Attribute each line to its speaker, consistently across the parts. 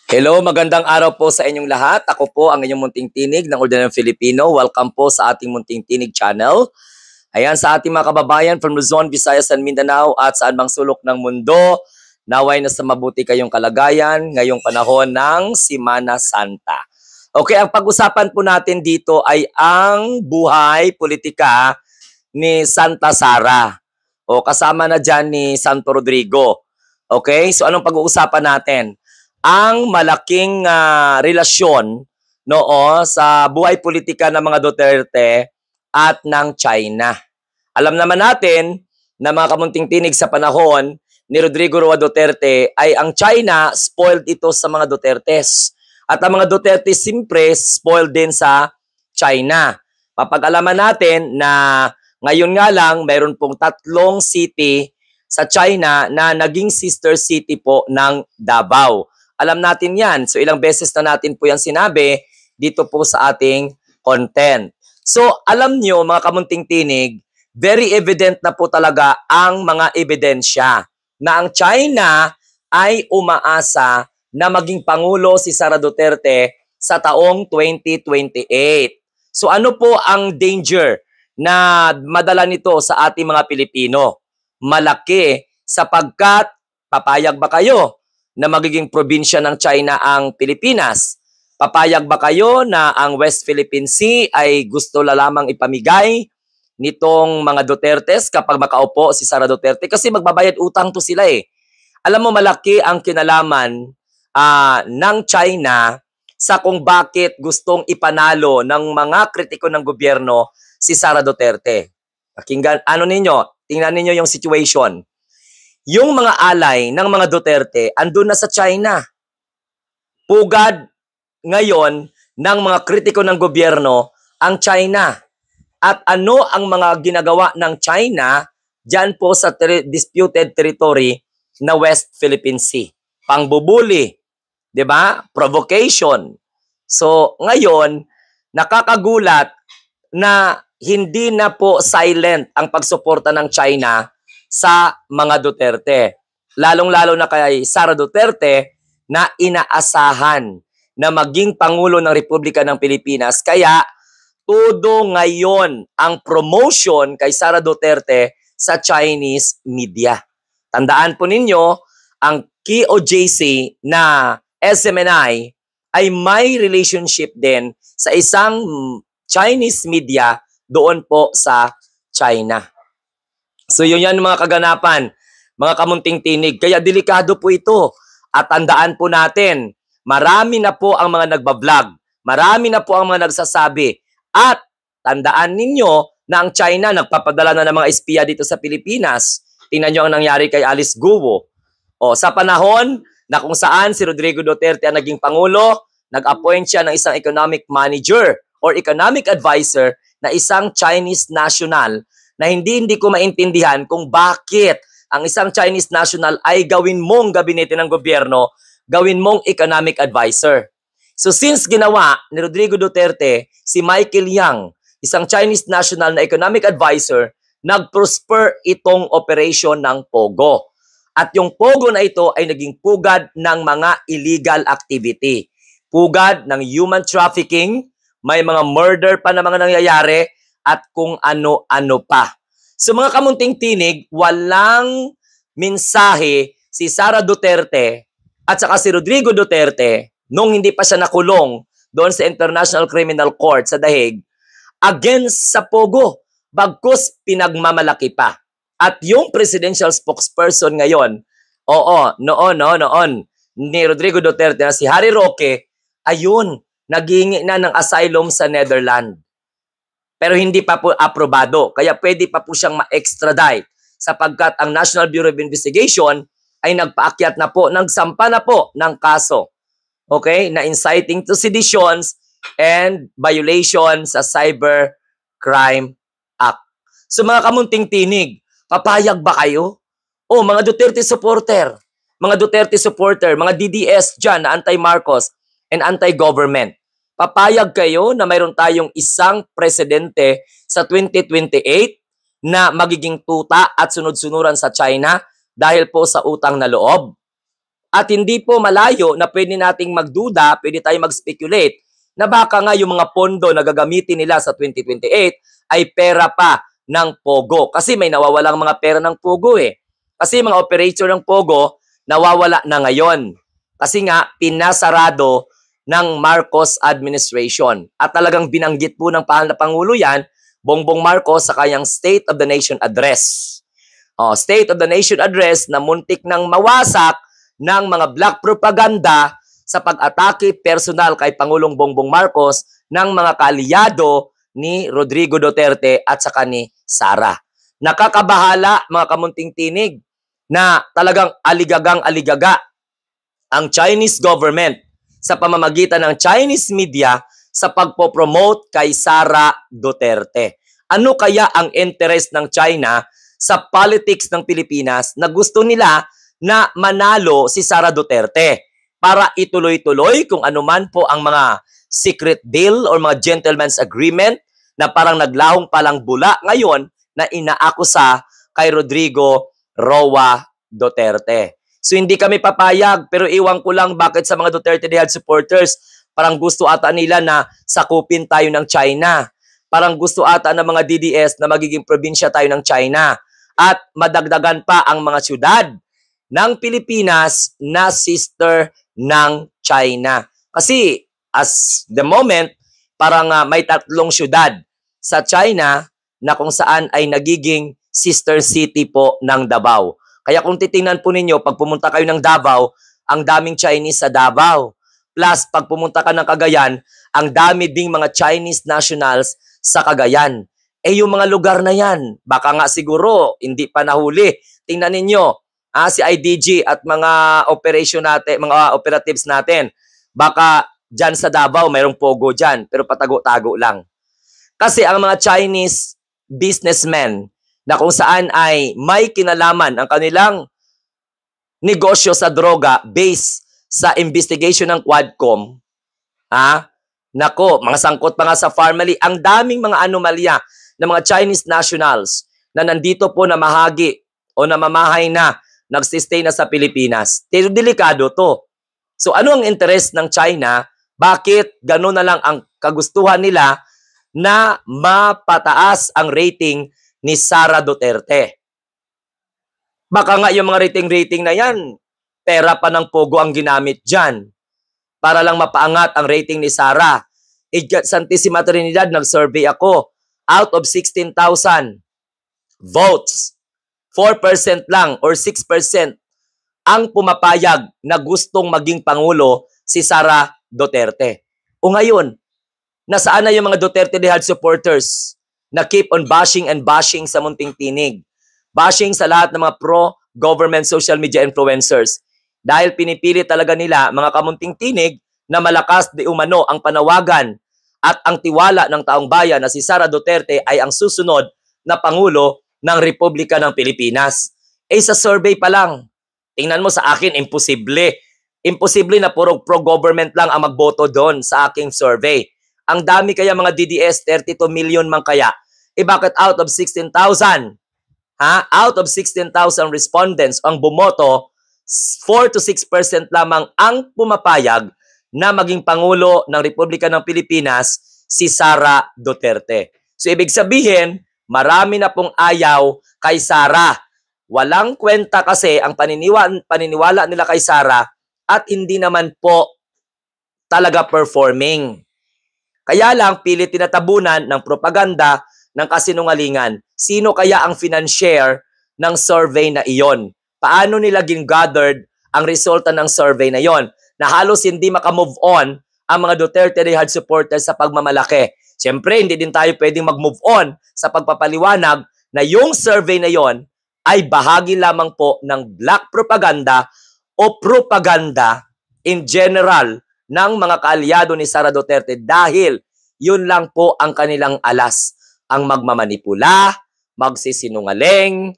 Speaker 1: Hello, magandang araw po sa inyong lahat. Ako po ang inyong munting tinig ng Ordinary Filipino. Welcome po sa ating munting tinig channel. Ayan, sa ating mga kababayan from Luzon, Visayas, and Mindanao at saan mang sulok ng mundo, naway na sa mabuti kayong kalagayan ngayong panahon ng Semana Santa. Okay, ang pag-usapan po natin dito ay ang buhay politika ni Santa Sara o kasama na dyan ni Santo Rodrigo. Okay, so anong pag-uusapan natin? Ang malaking relasyon sa buhay politika ng mga Duterte at ng China. Alam naman natin na mga kamunting tinig sa panahon ni Rodrigo Roa Duterte ay ang China spoiled ito sa mga Dutertes. At ang mga Duterte siyempre spoiled din sa China. Papag-alaman natin na ngayon nga lang mayroon pong 3 city sa China na naging sister city po ng Davao. Alam natin yan. So ilang beses na natin po yan sinabi dito po sa ating content. So alam nyo mga kamunting tinig, very evident na po talaga ang mga ebidensya na ang China ay umaasa na maging Pangulo si Sara Duterte sa taong 2028. So ano po ang danger na madala nito sa ating mga Pilipino? Malaki sapagkat papayag ba kayo na magiging probinsya ng China ang Pilipinas? Papayag ba kayo na ang West Philippine Sea ay gusto lamang ipamigay nitong mga Dutertes kapag makaupo si Sara Duterte? Kasi magbabayad utang to sila eh. Alam mo, malaki ang kinalaman ng China sa kung bakit gustong ipanalo ng mga kritiko ng gobyerno si Sara Duterte. Pakinggan, tingnan ninyo yung situation. Yung mga alay ng mga Duterte andun na sa China. Pugad ngayon ng mga kritiko ng gobyerno ang China. At ano ang mga ginagawa ng China dyan po sa disputed territory na West Philippine Sea? Pangbubuli, 'di ba? Provocation. So ngayon, nakakagulat na hindi na po silent ang pagsuporta ng China sa mga Duterte. Lalong-lalo na kay Sara Duterte na inaasahan na maging Pangulo ng Republika ng Pilipinas. Kaya todo ngayon ang promotion kay Sara Duterte sa Chinese media. Tandaan po ninyo, ang KOJC na SMNI ay may relationship din sa isang Chinese media doon po sa China. So yun yan mga kaganapan, mga kamunting tinig. Kaya delikado po ito. At tandaan po natin, marami na po ang mga nagbablog. Marami na po ang mga nagsasabi. At tandaan ninyo na ang China nagpapadala na ng mga espiya dito sa Pilipinas. Tingnan nyo ang nangyari kay Alice Guo. O, sa panahon na kung saan si Rodrigo Duterte ang naging Pangulo, nag-appoint siya ng isang economic manager or economic advisor na isang Chinese national na hindi ko maintindihan kung bakit ang isang Chinese national ay gawin mong gabinete ng gobyerno, gawin mong economic advisor. So since ginawa ni Rodrigo Duterte si Michael Yang, isang Chinese national na economic advisor, nag-prosper itong operation ng Pogo. At yung Pogo na ito ay naging pugad ng mga illegal activity. Pugad ng human trafficking, may mga murder pa na mga nangyayari, at kung ano-ano pa. So mga kamunting tinig, walang mensahe si Sara Duterte at saka si Rodrigo Duterte nung hindi pa siya nakulong doon sa International Criminal Court sa The Hague against sa Pogo. Bagkus pinagmamalaki pa. At yung presidential spokesperson ngayon, noon ni Rodrigo Duterte na si Harry Roque, ayun, naghingi na ng asylum sa Netherlands. Pero hindi pa po aprobado. Kaya pwede pa po siyang ma-extradite sapagkat ang National Bureau of Investigation ay nagpaakyat na po, nagsampa na po ng kaso. Okay? Na inciting to seditions and violation sa Cyber Crime Act. So mga kamunting tinig, papayag ba kayo? O mga Duterte supporter, mga DDS dyan na anti-Marcos and anti-government. Papayag kayo na mayroon tayong isang presidente sa 2028 na magiging tuta at sunod-sunuran sa China dahil po sa utang na loob? At hindi po malayo na pwede nating magduda, pwede tayo mag-speculate na baka nga yung mga pondo na gagamitin nila sa 2028 ay pera pa ng Pogo. Kasi may nawawalang mga pera ng Pogo eh. Kasi mga operator ng Pogo nawawala na ngayon. Kasi nga pinasarado ng Marcos administration. At talagang binanggit po ng Pangulo yan, Bongbong Marcos sa kanyang State of the Nation Address. State of the Nation Address na muntik nang mawasak ng mga black propaganda sa pag-atake personal kay Pangulong Bongbong Marcos ng mga kaalyado ni Rodrigo Duterte at saka ni Sara. Nakakabahala mga kamunting tinig na talagang aligagang-aligaga ang Chinese government sa pamamagitan ng Chinese media sa pagpopromote kay Sara Duterte. Ano kaya ang interest ng China sa politics ng Pilipinas na gusto nila na manalo si Sara Duterte para ituloy-tuloy kung anuman po ang mga secret deal or mga gentleman's agreement na parang naglahong palang bula ngayon na inaakusa kay Rodrigo Roa Duterte. So hindi kami papayag, pero iwan ko lang bakit sa mga Duterte Dihad supporters parang gusto ata nila na sakupin tayo ng China. Parang gusto ata ng mga DDS na magiging probinsya tayo ng China at madagdagan pa ang mga syudad ng Pilipinas na sister ng China. Kasi as the moment, parang may tatlong syudad sa China na kung saan ay nagiging sister city po ng Davao. Kaya kung titingnan po ninyo, pag pumunta kayo ng Davao, ang daming Chinese sa Davao. Plus, pag pumunta ka ng Cagayan, ang dami ding mga Chinese nationals sa Cagayan. Yung mga lugar na yan, baka nga siguro, hindi pa nahuli. Tingnan ninyo, si IDG at mga operation natin, mga operatives natin, baka dyan sa Davao, mayroong pogo dyan, pero patago-tago lang. Kasi ang mga Chinese businessmen na kung saan ay may kinalaman ang kanilang negosyo sa droga based sa investigation ng Quadcom, nako, mga sangkot pa nga sa Farmally, ang daming mga anomalya ng mga Chinese nationals na nandito po na mahagi o namamahay na, nagsistay na sa Pilipinas. Pero delikado to. So ano ang interest ng China? Bakit gano'n na lang ang kagustuhan nila na mapataas ang rating ni Sara Duterte? Baka nga yung mga rating na yan, pera pa ng Pogo ang ginamit dyan para lang mapaangat ang rating ni Sara. Santissima Trinidad, nag-survey ako. Out of 16,000 votes, 4% lang or 6% ang pumapayag na gustong maging Pangulo si Sara Duterte. O ngayon, nasaan na yung mga Duterte Dihad supporters na keep on bashing and bashing sa munting tinig? Bashing sa lahat ng mga pro-government social media influencers. Dahil pinipili talaga nila, mga kamunting tinig, na malakas di umano ang panawagan at ang tiwala ng taong bayan na si Sara Duterte ay ang susunod na Pangulo ng Republika ng Pilipinas. Sa survey pa lang, tingnan mo sa akin, imposible. Imposible na puro pro-government lang ang magboto doon sa aking survey. Ang dami kaya mga DDS, 32 million man kaya. Bakit out of 16,000? Out of 16,000 respondents ang bumoto, 4 to 6% lamang ang pumapayag na maging Pangulo ng Republika ng Pilipinas si Sara Duterte. So ibig sabihin, marami na pong ayaw kay Sara. Walang kwenta kasi ang paniniwala nila kay Sara at hindi naman po talaga performing. Kaya lang pilit tinatabunan ng propaganda ng kasinungalingan. Sino kaya ang financier ng survey na iyon? Paano nila gathered ang resulta ng survey na iyon? Na halos hindi makamove on ang mga Duterte Dihad supporters sa pagmamalaki. Siyempre, hindi din tayo pwedeng mag-move on sa pagpapaliwanag na yung survey na yon ay bahagi lamang po ng black propaganda o propaganda in general ng mga kaalyado ni Sara Duterte dahil yun lang po ang kanilang alas. Ang magmamanipula, magsisinungaling,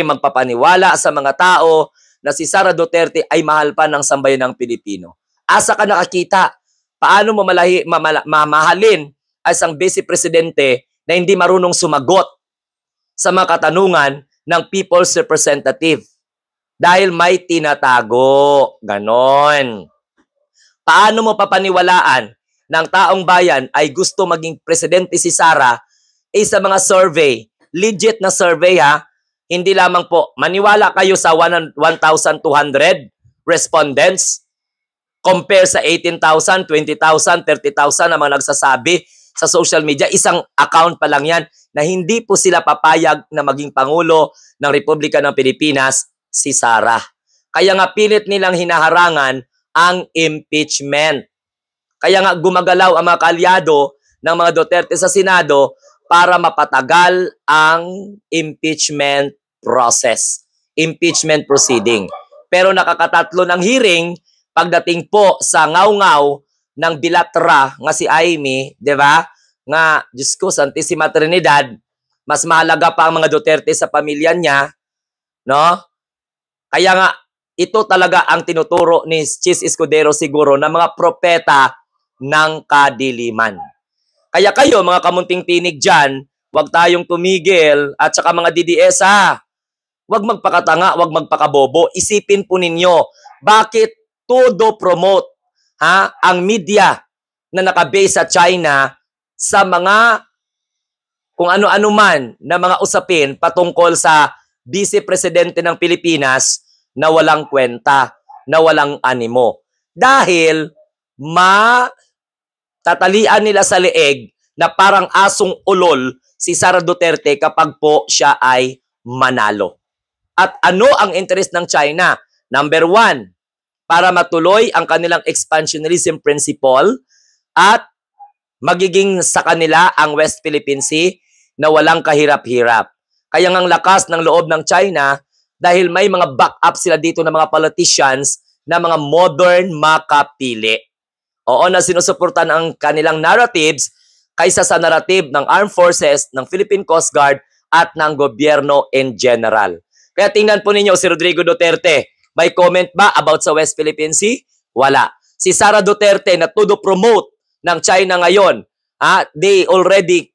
Speaker 1: magpapaniwala sa mga tao na si Sara Duterte ay mahal pa ng sambayan ng Pilipino. Asa ka nakakita? Paano mo mamahalin as ang vice presidente na hindi marunong sumagot sa mga katanungan ng people's representative? dahil may tinatago. Ganon. Paano mo papaniwalaan ng taong bayan ay gusto maging presidente si Sara sa mga survey, legit na survey ha, hindi lamang po, maniwala kayo sa 1,200 respondents compare sa 18,000, 20,000, 30,000 na mga nagsasabi sa social media. Isang account pa lang yan na hindi po sila papayag na maging Pangulo ng Republika ng Pilipinas si Sara. Kaya nga pilit nilang hinaharangan ang impeachment. Kaya nga gumagalaw ang mga kaalyado ng mga Duterte sa Senado para mapatagal ang impeachment process, impeachment proceeding. Pero nakakatatlo ng hearing pagdating po sa ngaw-ngaw ng Bilatra nga si Amy, di ba? Nga, Diyos ko, Santissima Trinidad, mas mahalaga pa ang mga Duterte sa pamilya niya, no? Kaya nga, ito talaga ang tinuturo ni Chis Escudero siguro na mga propeta ng kadiliman. Kaya kayo, mga kamunting tinig dyan, huwag tayong tumigil at saka mga DDS huwag magpakatanga, huwag magpakabobo. Isipin po ninyo, bakit todo promote ang media na nakabase sa China sa mga kung ano-ano man na mga usapin patungkol sa Vice Presidente ng Pilipinas na walang kwenta, na walang animo. Dahil tatalian nila sa leeg na parang asong ulol si Sara Duterte kapag po siya ay manalo. At ano ang interest ng China? Number one, para matuloy ang kanilang expansionism principle at magiging sa kanila ang West Philippine Sea na walang kahirap-hirap. Kaya ang lakas ng loob ng China dahil may mga backup sila dito ng mga politicians na mga modern makapili. Oo, na sinusuportan ang kanilang narratives kaysa sa narrative ng Armed Forces, ng Philippine Coast Guard at ng gobyerno in general. Kaya tingnan po ninyo si Rodrigo Duterte. May comment ba about sa West Philippine Sea? Wala. Si Sara Duterte na todo-promote ng China ngayon, they already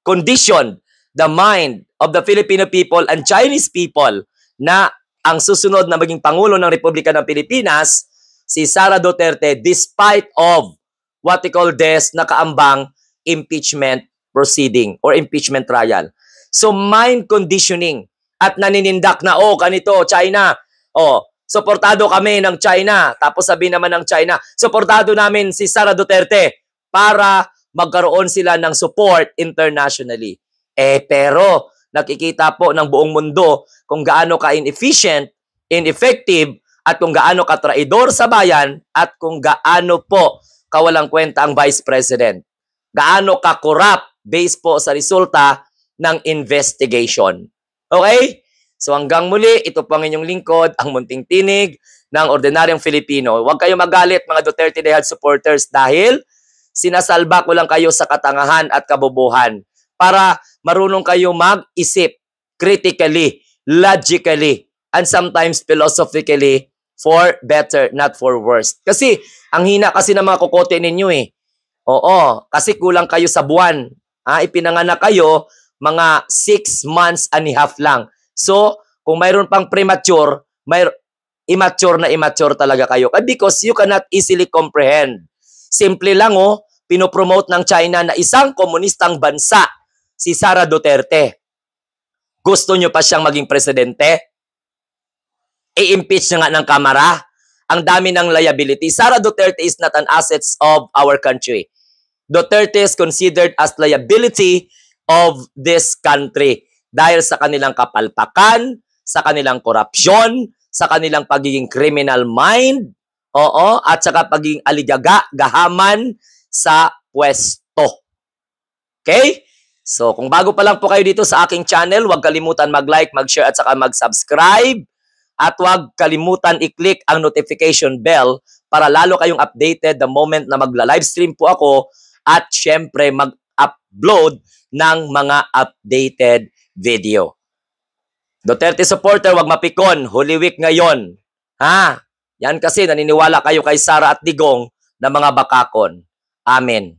Speaker 1: conditioned the mind of the Filipino people and Chinese people na ang susunod na maging Pangulo ng Republika ng Pilipinas, si Sara Duterte, despite of what we call this, nakaambang impeachment proceeding or impeachment trial. So mind conditioning at naninindak na, ganito, China, suportado kami ng China. Tapos sabi naman ng China, suportado namin si Sara Duterte para magkaroon sila ng support internationally. Pero nakikita po ng buong mundo kung gaano ka-inefficient, ineffective, at kung gaano ka-traidor sa bayan, at kung gaano po kawalang kwenta ang Vice President. Gaano ka-corrupt based po sa resulta ng investigation. Okay? So hanggang muli, ito po ang inyong lingkod, ang munting tinig ng ordinaryong Filipino. Huwag kayo magalit mga Duterte Dehad supporters dahil sinasalba ko lang kayo sa katangahan at kabobohan para marunong kayo mag-isip critically, logically, and sometimes philosophically for better, not for worse. Kasi ang hina kasi ng mga kokote ninyo Oo, kasi kulang kayo sa buwan. Ipinanganak kayo mga 6 months and a half lang. So, kung mayroon pang premature, immature talaga kayo. Because you cannot easily comprehend. Simple lang pinopromote ng China na isang komunistang bansa, si Sara Duterte. Gusto nyo pa siyang maging presidente? I-impeach na nga ng Kamara. Ang dami ng liability. Sara Duterte is not an asset of our country. Duterte is considered as liability of this country. Dahil sa kanilang kapalpakan, sa kanilang korupsyon, sa kanilang pagiging criminal mind, at saka pagiging aligaga, gahaman sa pwesto. Okay? So, kung bago pa lang po kayo dito sa aking channel, huwag kalimutan mag-like, mag-share, at saka mag-subscribe. At huwag kalimutan i-click ang notification bell para lalo kayong updated the moment na magla-livestream po ako at syempre mag-upload ng mga updated video. Duterte supporter, wag mapikon. Holy Week ngayon. Yan kasi naniniwala kayo kay Sara at Digong na mga bakakon. Amen.